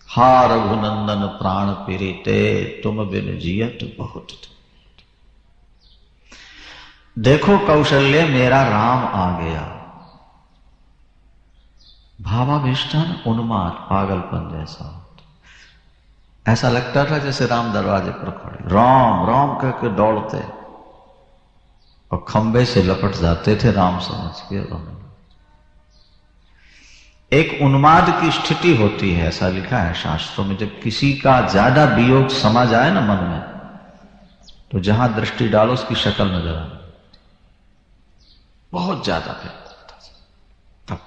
हा रघुनंदन प्राण पीड़िते, तुम बिन जियत बहुत। देखो कौशल्य, मेरा राम आ गया। भावाभिष्टन उन्माद, पागलपन जैसा होता। ऐसा लगता था जैसे राम दरवाजे पर खड़े, राम राम कह के दौड़ते और खंबे से लपट जाते थे राम समझ के। एक उन्माद की स्थिति होती है, ऐसा लिखा है शास्त्रों में। जब किसी का ज्यादा वियोग समा जाए ना मन में, तो जहां दृष्टि डालो उसकी शक्ल नजर आए, बहुत ज्यादा है तब।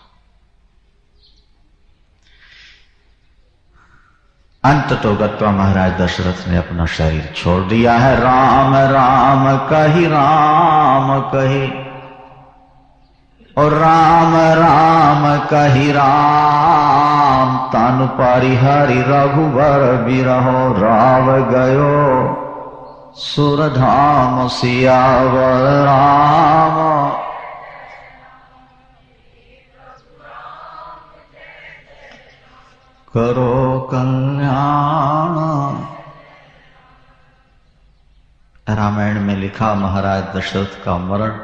अंत तो गत्वा महाराज दशरथ ने अपना शरीर छोड़ दिया है। राम राम कही, राम कही, और राम राम कही राम, तन परिहरि रघुबर बिरहो, राव गयो सुरधाम सियावर राम। करो कल्याण। रामायण में लिखा महाराज दशरथ का मरण,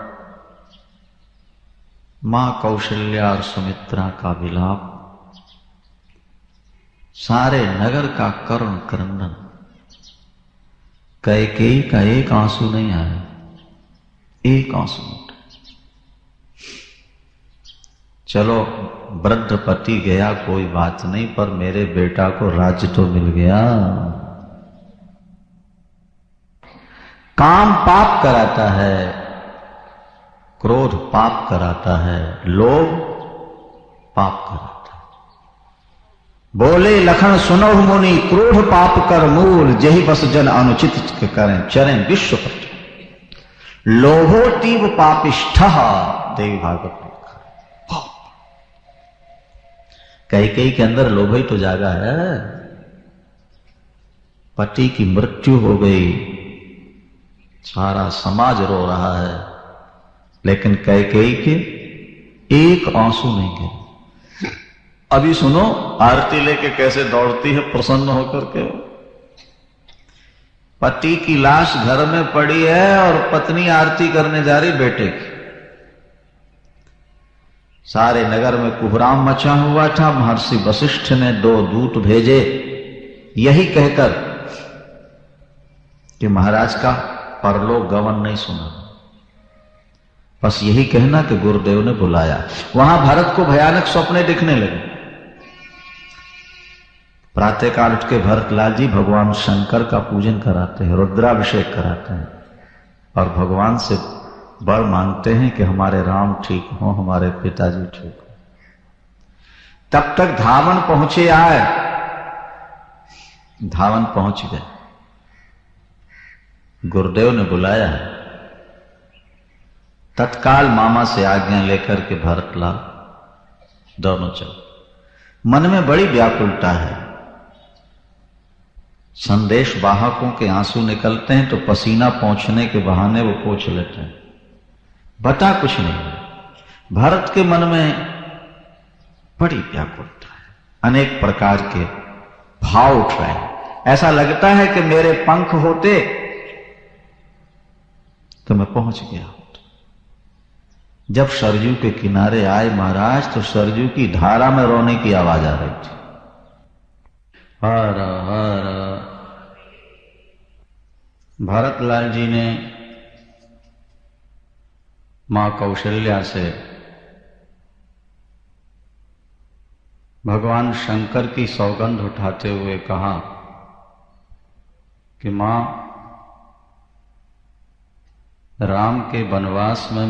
मां कौशल्या और सुमित्रा का विलाप, सारे नगर का करुण क्रंदन। कैकेयी का एक आंसू नहीं आया, एक आंसू नहीं। चलो वृद्ध पति गया कोई बात नहीं, पर मेरे बेटा को राज्य तो मिल गया। काम पाप कराता है, क्रोध पाप कराता है, लोभ पाप कराता है। बोले लखन सुनो मुनि, क्रोध पाप कर मूल, जही बस जन अनुचित करें चरें विश्व पर। लोभो तीव पापिष्ठ, देवी भागवत। कैकेयी के अंदर लोभ ही तो जागा है। पति की मृत्यु हो गई, सारा समाज रो रहा है, लेकिन कैकेयी के एक आंसू नहीं गिरे। अभी सुनो आरती लेके कैसे दौड़ती है प्रसन्न होकर के। पति की लाश घर में पड़ी है और पत्नी आरती करने जा रही बेटे की। सारे नगर में कुहराम मचा हुआ था। महर्षि वशिष्ठ ने 2 दूत भेजे, यही कहकर कि महाराज का परलोक गमन नहीं सुना, बस यही कहना कि गुरुदेव ने बुलाया। वहां भरत को भयानक सपने दिखने लगे। प्रातःकाल उठ के भरतलाल जी भगवान शंकर का पूजन कराते हैं, रुद्राभिषेक कराते हैं, और भगवान से वर मांगते हैं कि हमारे राम ठीक हो, हमारे पिताजी ठीक हो। तब तक धावन पहुंचे आए, धावन पहुंच गए। गुरुदेव ने बुलाया है। तत्काल मामा से आज्ञा लेकर के भरतलाल दोनों चलो। मन में बड़ी व्याकुलता है। संदेश वाहकों के आंसू निकलते हैं तो पसीना पोंछने के बहाने वो पोंछ लेते हैं, बता कुछ नहीं। भरत के मन में बड़ी व्याकुलता है, अनेक प्रकार के भाव उठ रहे हैं। ऐसा लगता है कि मेरे पंख होते तो मैं पहुंच गया होता। जब सरजू के किनारे आए महाराज, तो सरजू की धारा में रोने की आवाज आ रही थी। हर हर। भरतलाल जी ने मां कौशल्या से भगवान शंकर की सौगंध उठाते हुए कहा कि मां, राम के वनवास में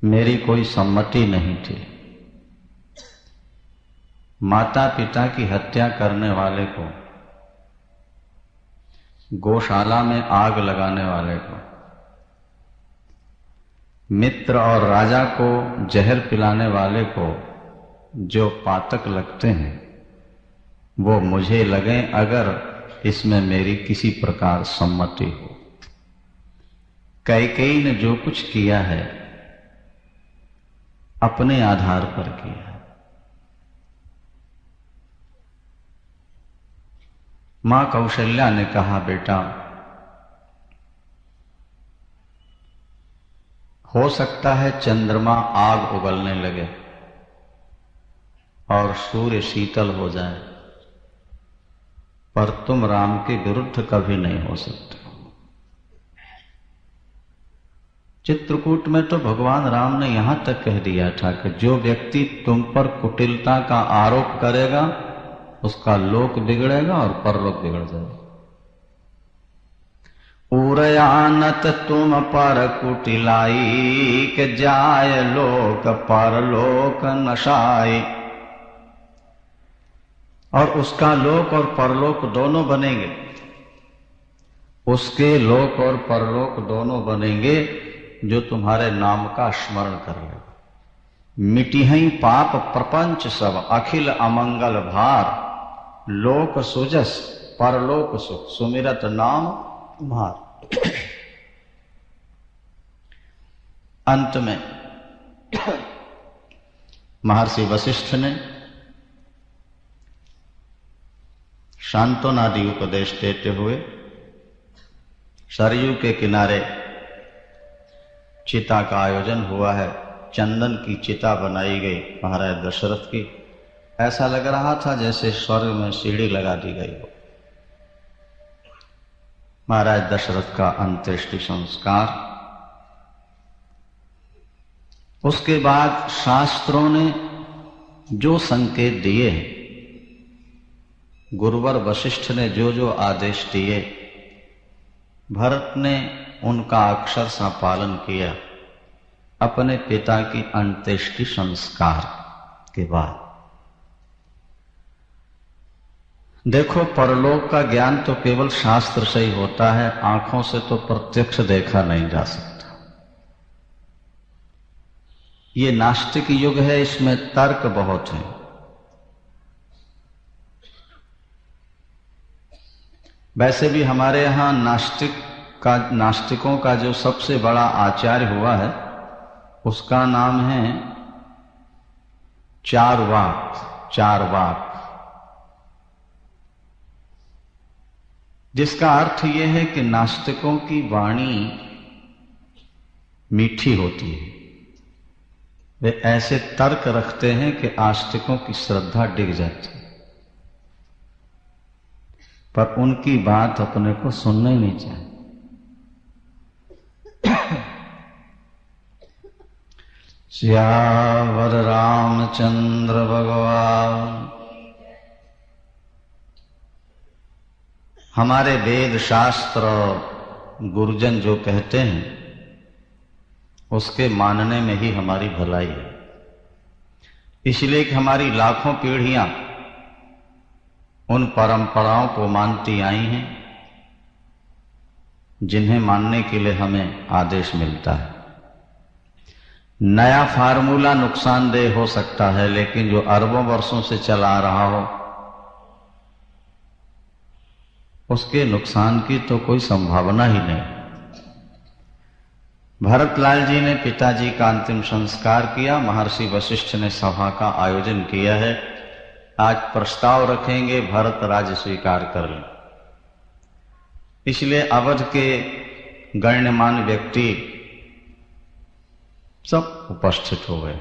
मेरी कोई सम्मति नहीं थी। माता पिता की हत्या करने वाले को गौशाला में आग लगाने वाले को, मित्र और राजा को जहर पिलाने वाले को जो पातक लगते हैं वो मुझे लगे अगर इसमें मेरी किसी प्रकार सम्मति हो। कैकेयी ने जो कुछ किया है अपने आधार पर किया है। मां कौशल्या ने कहा, बेटा हो सकता है चंद्रमा आग उगलने लगे और सूर्य शीतल हो जाए, पर तुम राम के विरुद्ध कभी नहीं हो सकते। चित्रकूट में तो भगवान राम ने यहां तक कह दिया था कि जो व्यक्ति तुम पर कुटिलता का आरोप करेगा उसका लोक बिगड़ेगा और परलोक बिगड़ जाएगा। उरयानत तुम पर कुटिलाई के जाय लोक परलोक नशाई, और उसका लोक और परलोक दोनों बनेंगे, उसके लोक और परलोक दोनों बनेंगे जो तुम्हारे नाम का स्मरण कर लेगा। मिटिहई पाप प्रपंच सब अखिल अमंगल भार, लोक सुजस परलोक सुख सुमिरत नाम तुम्हार। अंत में महर्षि वशिष्ठ ने शांतनादि उपदेश देते हुए सरयू के किनारे चिता का आयोजन हुआ है। चंदन की चिता बनाई गई महाराज दशरथ की। ऐसा लग रहा था जैसे स्वर्ग में सीढ़ी लगा दी गई हो। महाराज दशरथ का अंत्येष्टि संस्कार। उसके बाद शास्त्रों ने जो संकेत दिए, गुरुवर वशिष्ठ ने जो जो आदेश दिए, भरत ने उनका अक्षर सा पालन किया। अपने पिता की अंत्येष्टि संस्कार के बाद देखो, परलोक का ज्ञान तो केवल शास्त्र से ही होता है, आंखों से तो प्रत्यक्ष देखा नहीं जा सकता। ये नास्तिक युग है, इसमें तर्क बहुत है। वैसे भी हमारे यहां नास्तिकों का जो सबसे बड़ा आचार्य हुआ है उसका नाम है चारवाक, जिसका अर्थ यह है कि नास्तिकों की वाणी मीठी होती है। वे ऐसे तर्क रखते हैं कि आस्तिकों की श्रद्धा डिग जाती है, पर उनकी बात अपने को सुनना ही नहीं चाहिए। सियावर रामचंद्र भगवान। हमारे वेद शास्त्र और गुरुजन जो कहते हैं उसके मानने में ही हमारी भलाई है। इसलिए कि हमारी लाखों पीढ़ियां उन परंपराओं को मानती आई हैं जिन्हें मानने के लिए हमें आदेश मिलता है। नया फार्मूला नुकसानदेह हो सकता है, लेकिन जो अरबों वर्षों से चला आ रहा हो उसके नुकसान की तो कोई संभावना ही नहीं। भरतलाल जी ने पिताजी का अंतिम संस्कार किया। महर्षि वशिष्ठ ने सभा का आयोजन किया है। आज प्रस्ताव रखेंगे, भरत राज्य स्वीकार कर लें। इसलिए अवध के गण्यमान्य व्यक्ति सब उपस्थित हो गए।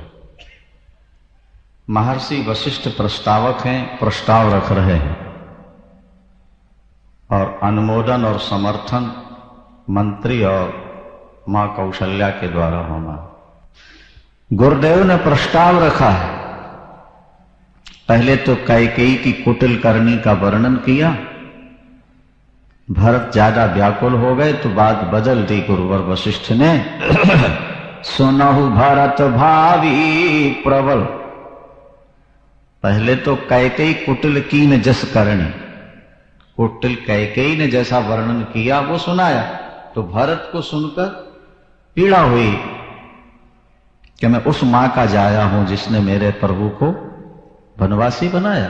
महर्षि वशिष्ठ प्रस्तावक हैं, प्रस्ताव रख रहे हैं, और अनुमोदन और समर्थन मंत्री और मां कौशल्या के द्वारा होना। गुरुदेव ने प्रस्ताव रखा है। पहले तो कैकेयी की कुटिल करनी का वर्णन किया। भरत ज्यादा व्याकुल हो गए तो बात बदल दी गुरुवर वशिष्ठ ने। सुनहु भरत भावी प्रबल। पहले तो कैकेयी कुटिल कीन जस करनी, कुटिल कैकेयी ने जैसा वर्णन किया वो सुनाया। तो भरत को सुनकर पीड़ा हुई कि मैं उस मां का जाया हूं जिसने मेरे प्रभु को वनवासी बनाया।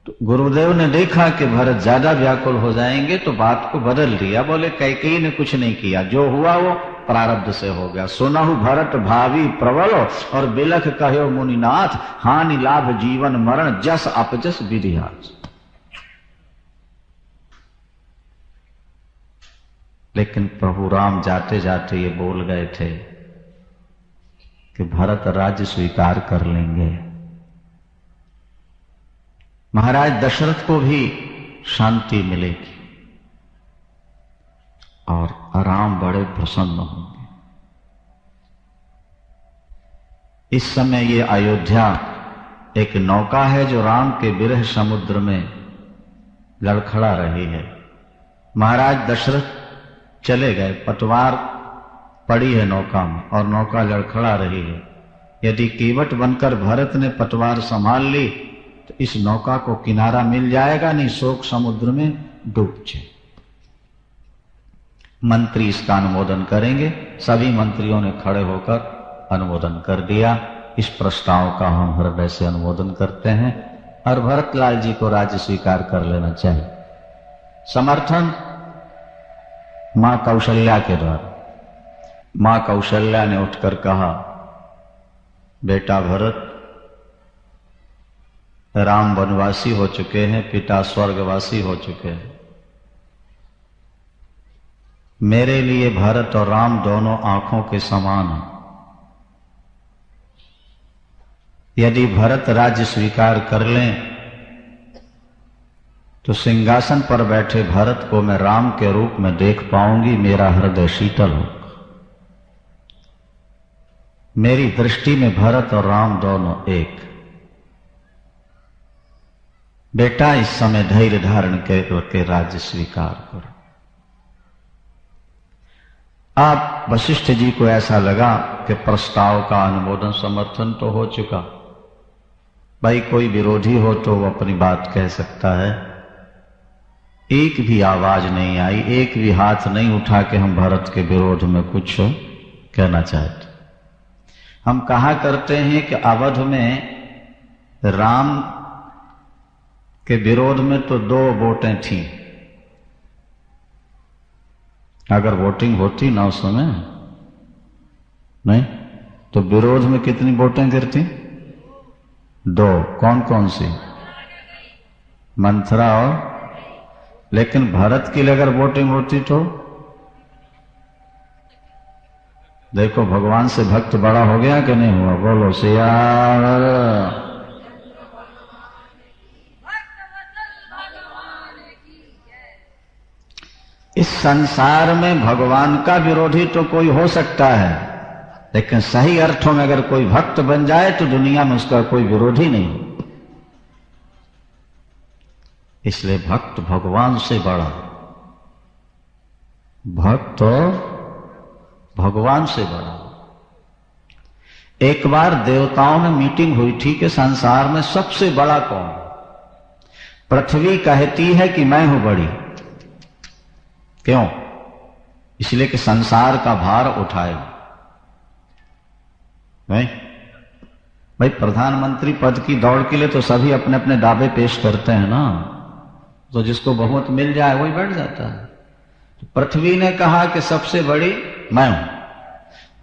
तो गुरुदेव ने देखा कि भरत ज्यादा व्याकुल हो जाएंगे तो बात को बदल दिया। बोले कैकेयी ने कुछ नहीं किया, जो हुआ वो प्रारब्ध से हो गया। सुनहु भरत भावी प्रबल और बिलख कहो मुनिनाथ, हानि लाभ जीवन मरण जस अपजस विधिहास। लेकिन प्रभु राम जाते जाते ये बोल गए थे कि भरत राज्य स्वीकार कर लेंगे। महाराज दशरथ को भी शांति मिलेगी और राम बड़े प्रसन्न होंगे। इस समय ये अयोध्या एक नौका है जो राम के विरह समुद्र में लड़खड़ा रही है। महाराज दशरथ चले गए, पतवार पड़ी है नौका में और नौका लड़खड़ा रही है। यदि केवट बनकर भरत ने पतवार संभाल ली तो इस नौका को किनारा मिल जाएगा, नहीं शोक समुद्र में डूब जाए। मंत्री इसका अनुमोदन करेंगे। सभी मंत्रियों ने खड़े होकर अनुमोदन कर दिया। इस प्रस्ताव का हम हृदय से अनुमोदन करते हैं और भरतलाल जी को राज्य स्वीकार कर लेना चाहिए। समर्थन मां कौशल्या के द्वारा। मां कौशल्या ने उठकर कहा, बेटा भरत, राम वनवासी हो चुके हैं, पिता स्वर्गवासी हो चुके हैं। मेरे लिए भरत और राम दोनों आंखों के समान हैं। यदि भरत राज्य स्वीकार कर लें तो सिंहासन पर बैठे भरत को मैं राम के रूप में देख पाऊंगी, मेरा हृदय शीतल होगा। मेरी दृष्टि में भरत और राम दोनों एक। बेटा इस समय धैर्य धारण करके राज्य स्वीकार करो। आप वशिष्ठ जी को ऐसा लगा कि प्रस्ताव का अनुमोदन समर्थन तो हो चुका, भाई कोई विरोधी हो तो वो अपनी बात कह सकता है। एक भी आवाज नहीं आई, एक भी हाथ नहीं उठा कि हम भरत के विरोध में कुछ कहना चाहते। हम कहा करते हैं कि अवध में राम के विरोध में तो 2 वोटें थी। अगर वोटिंग होती ना उस समय नहीं तो विरोध में कितनी वोटें गिरती? 2। कौन कौन सी? मंथरा और। लेकिन भरत के लिए अगर वोटिंग होती तो देखो भगवान से भक्त बड़ा हो गया कि नहीं हुआ? बोलो सिया। इस संसार में भगवान का विरोधी तो कोई हो सकता है, लेकिन सही अर्थों में अगर कोई भक्त बन जाए तो दुनिया में उसका कोई विरोधी नहीं। इसलिए भक्त भगवान से बड़ा, भक्त भगवान से बड़ा। एक बार देवताओं में मीटिंग हुई थी कि संसार में सबसे बड़ा कौन? पृथ्वी कहती है कि मैं हूं बड़ी। क्यों? इसलिए कि संसार का भार उठाए। नहीं भाई, प्रधानमंत्री पद की दौड़ के लिए तो सभी अपने अपने दावे पेश करते हैं ना, तो जिसको बहुमत मिल जाए वही बैठ जाता है। तो पृथ्वी ने कहा कि सबसे बड़ी मैं हूं।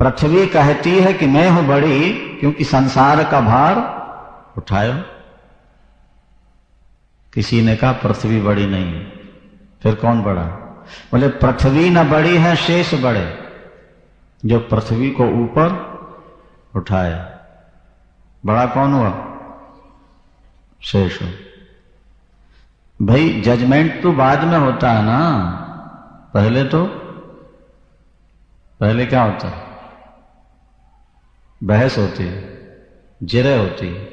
पृथ्वी कहती है कि मैं हूं बड़ी क्योंकि संसार का भार उठाए। किसी ने कहा पृथ्वी बड़ी नहीं है। फिर कौन बड़ा? बोले पृथ्वी न बड़ी है, शेष बड़े, जो पृथ्वी को ऊपर उठाए। बड़ा कौन हुआ? शेष हो। भाई जजमेंट तो बाद में होता है ना, पहले क्या होता है? बहस होती है, जिरह होती है,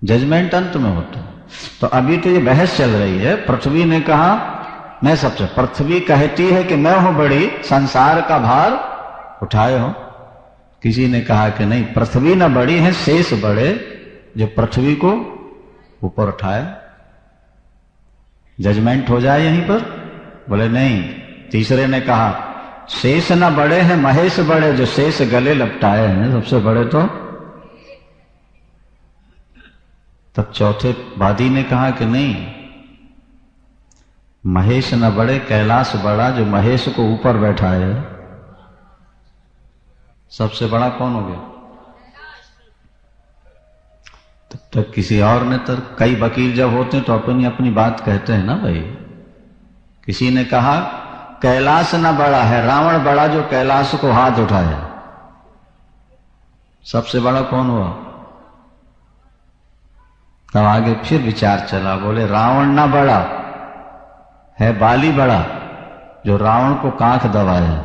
जजमेंट अंत में होता है। तो अभी तो ये बहस चल रही है। पृथ्वी ने कहा मैं सबसे, पृथ्वी कहती है कि मैं हूं बड़ी, संसार का भार उठाए हो। किसी ने कहा कि नहीं, पृथ्वी न बड़ी है, शेष बड़े, जो पृथ्वी को ऊपर उठाए। जजमेंट हो जाए यहीं पर? बोले नहीं। तीसरे ने कहा शेष न बड़े हैं महेश बड़े, जो शेष गले लपटाए हैं सबसे बड़े तो। तब चौथे वादी ने कहा कि नहीं, महेश न बड़े कैलाश बड़ा, जो महेश को ऊपर बैठाए है। सबसे बड़ा कौन हो गया? तब तक किसी और ने तर्क, कई वकील जब होते हैं तो अपनी अपनी बात कहते हैं ना भाई। किसी ने कहा कैलाश न बड़ा है, रावण बड़ा जो कैलाश को हाथ उठाया। सबसे बड़ा कौन हुआ? तब आगे फिर विचार चला, बोले रावण न बड़ा है, बाली बड़ा जो रावण को कांख दबाया।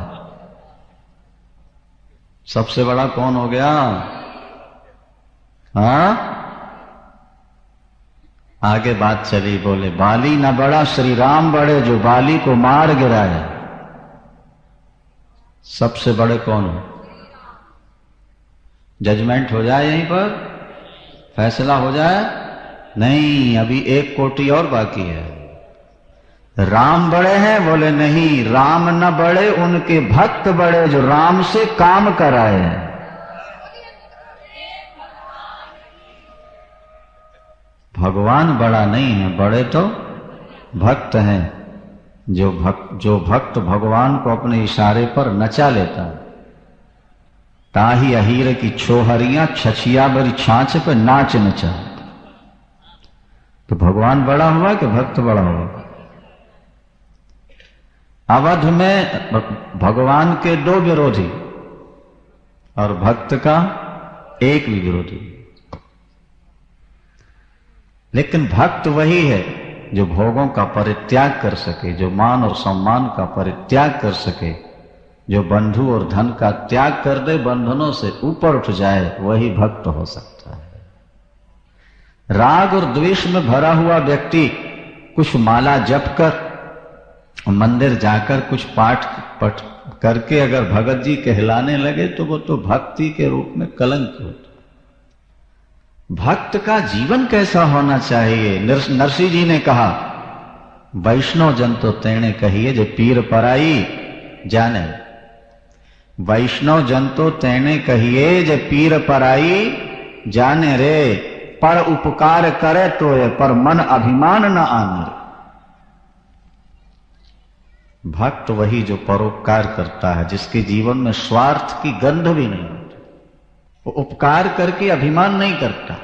सबसे बड़ा कौन हो गया? हाँ, आगे बात चली, बोले बाली न बड़ा, श्री राम बड़े जो बाली को मार गिराया। सबसे बड़े कौन हो? जजमेंट हो जाए यहीं पर, फैसला हो जाए? नहीं, अभी एक कोटि और बाकी है। राम बड़े हैं? बोले नहीं, राम न बड़े, उनके भक्त बड़े जो राम से काम कराए हैं। भगवान बड़ा नहीं है, बड़े तो भक्त हैं। जो भक्त भगवान को अपने इशारे पर नचा लेता है। ताही अहीर की छोहरियां छछिया बरी छाछ पे नाच नचा। तो भगवान बड़ा हुआ कि भक्त बड़ा हुआ? अवध में भगवान के 2 विरोधी और भक्त का एक भी विरोधी। लेकिन भक्त वही है जो भोगों का परित्याग कर सके, जो मान और सम्मान का परित्याग कर सके, जो बंधु और धन का त्याग कर दे, बंधनों से ऊपर उठ जाए, वही भक्त हो सकता है। राग और द्वेष में भरा हुआ व्यक्ति कुछ माला जप कर, मंदिर जाकर कुछ पाठ करके अगर भगत जी कहलाने लगे तो वो तो भक्ति के रूप में कलंक होता। भक्त का जीवन कैसा होना चाहिए? नरसिंह जी ने कहा वैष्णव जन तो तेणे कहिए जे पीर पराई जाने। वैष्णव जन तो तेणे कहिए जे पीर पराई जाने रे, पर उपकार करे तो ये पर मन अभिमान न आने। भक्त वही जो परोपकार करता है, जिसके जीवन में स्वार्थ की गंध भी नहीं होती। वो उपकार करके अभिमान नहीं करता।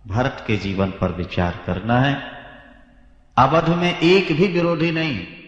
भरत के जीवन पर विचार करना है। अवध में एक भी विरोधी नहीं है।